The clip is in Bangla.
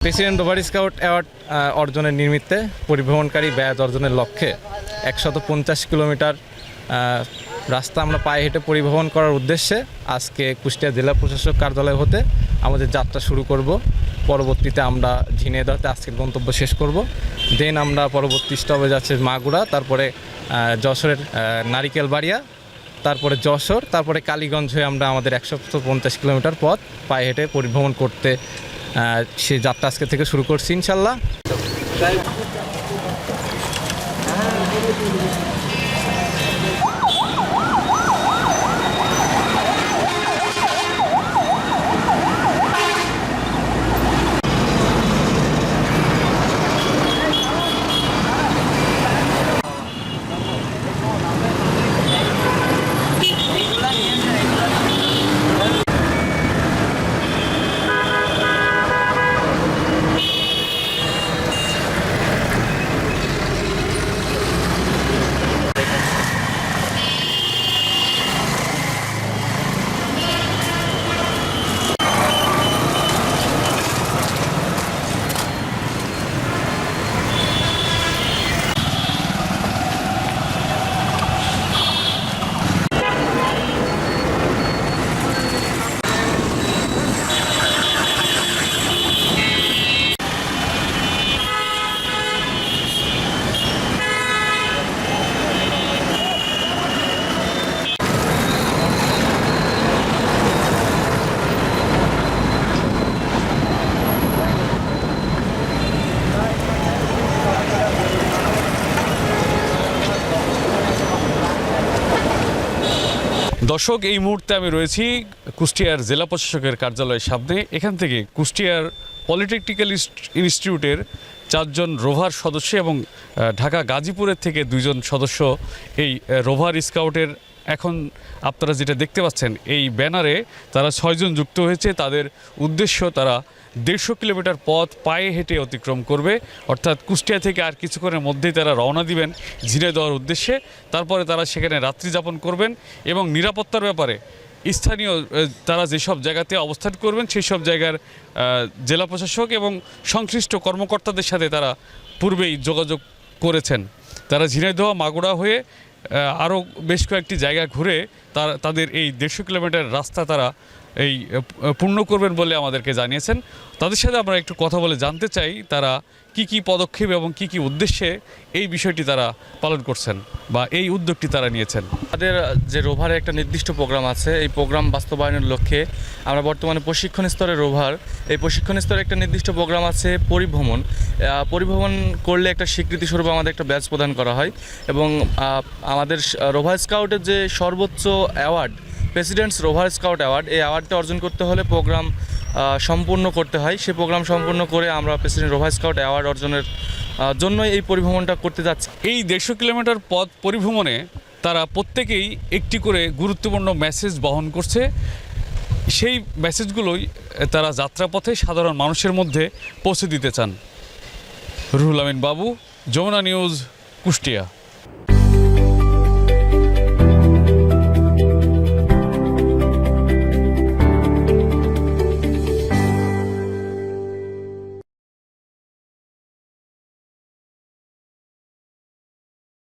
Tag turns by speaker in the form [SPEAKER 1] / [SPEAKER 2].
[SPEAKER 1] প্রেসিডেন্ট রোভার স্কাউট অ্যাওয়ার্ড অর্জনের নিমিত্তে পরিভ্রমণকারী ব্যাজ অর্জনের লক্ষ্যে 150 কিলোমিটার রাস্তা আমরা পায়ে হেঁটে পরিবহন করার উদ্দেশ্যে আজকে কুষ্টিয়া জেলা প্রশাসক কার্যালয় হতে আমাদের যাত্রা শুরু করব। পরবর্তীতে আমরা ঝিনাইদহতে আজকের গন্তব্য শেষ করব। দেন আমরা পরবর্তী স্টপে যাচ্ছে মাগুরা, তারপরে যশোরের নারিকেলবাড়িয়া, তারপরে যশোর, তারপরে কালীগঞ্জ হয়ে আমরা আমাদের 150 কিলোমিটার পথ পায়ে হেঁটে পরিভ্রমণ করতে সে যাত্রা আজকে থেকে শুরু করছি ইনশাল্লাহ।
[SPEAKER 2] দর্শক, এই মুহূর্তে আমি রয়েছি কুষ্টিয়ার জেলা প্রশাসকের কার্যালয়ের সামনে। এখান থেকে কুষ্টিয়ার পলিটেকনিক্যাল ইনস্টিটিউটের 4 জন রোভার সদস্য এবং ঢাকা গাজীপুরের থেকে 2 জন সদস্য এই রোভার স্কাউটের এখন আপনারা যেটা দেখতে পাচ্ছেন এই ব্যানারে তারা 6 জন যুক্ত হয়েছে। তাদের উদ্দেশ্য তারা 150 কিলোমিটার পথ পায়ে হেঁটে অতিক্রম করবে, অর্থাৎ কুষ্টিয়া থেকে আর কিছুক্ষণের মধ্যেই তারা রওনা দিবেন ঝিনাইদহের উদ্দেশ্যে। তারপরে তারা সেখানে রাত্রি যাপন করবেন এবং নিরাপত্তার ব্যাপারে স্থানীয় তারা যেসব জায়গাতে অবস্থান করবেন সেই সব জায়গার জেলা প্রশাসক এবং সংশ্লিষ্ট কর্মকর্তাদের সাথে তারা পূর্বেই যোগাযোগ করেছেন। তারা ঝিনাইদহ মাগুরা হয়ে আরও বেশ কয়েকটি জায়গা ঘুরে তাদের এই 150 কিলোমিটার রাস্তা তারা এই পূর্ণ করবেন বলে আমাদেরকে জানিয়েছেন। তাদের সাথে আমরা একটু কথা বলে জানতে চাই তারা কি পদক্ষেপ এবং কি উদ্দেশ্যে এই বিষয়টি তারা পালন করছেন বা এই উদ্যোগটি তারা নিয়েছেন।
[SPEAKER 3] তাদের যে রোভারের একটা নির্দিষ্ট প্রোগ্রাম আছে, এই প্রোগ্রাম বাস্তবায়নের লক্ষ্যে আমরা বর্তমানে প্রশিক্ষণ স্তরে রোভার, এই প্রশিক্ষণ স্তরে একটা নির্দিষ্ট প্রোগ্রাম আছে পরিভ্রমণ করলে একটা স্বীকৃতি স্বরূপ আমাদের একটা ব্যাচ প্রদান করা হয় এবং আমাদের রোভার স্কাউটের যে সর্বোচ্চ award presidents rover scout award, এই অ্যাওয়ার্ডটা অর্জন করতে হলে প্রোগ্রাম সম্পূর্ণ করতে হয়। সেই প্রোগ্রাম সম্পূর্ণ করে আমরা প্রেসিডেন্ট রোভার স্কাউট অ্যাওয়ার্ড অর্জনের জন্যই এই পরিভ্রমণটা করতে যাচ্ছি।
[SPEAKER 2] এই 150 কিলোমিটার পথ পরিভ্রমণে তারা প্রত্যেকেই একটি করে গুরুত্বপূর্ণ মেসেজ বহন করছে। সেই মেসেজগুলোই তারা যাত্রাপথে সাধারণ মানুষের মধ্যে পৌঁছে দিতে চান। রুহুল আমিন বাবু, যমুনা নিউজ, কুষ্টিয়া।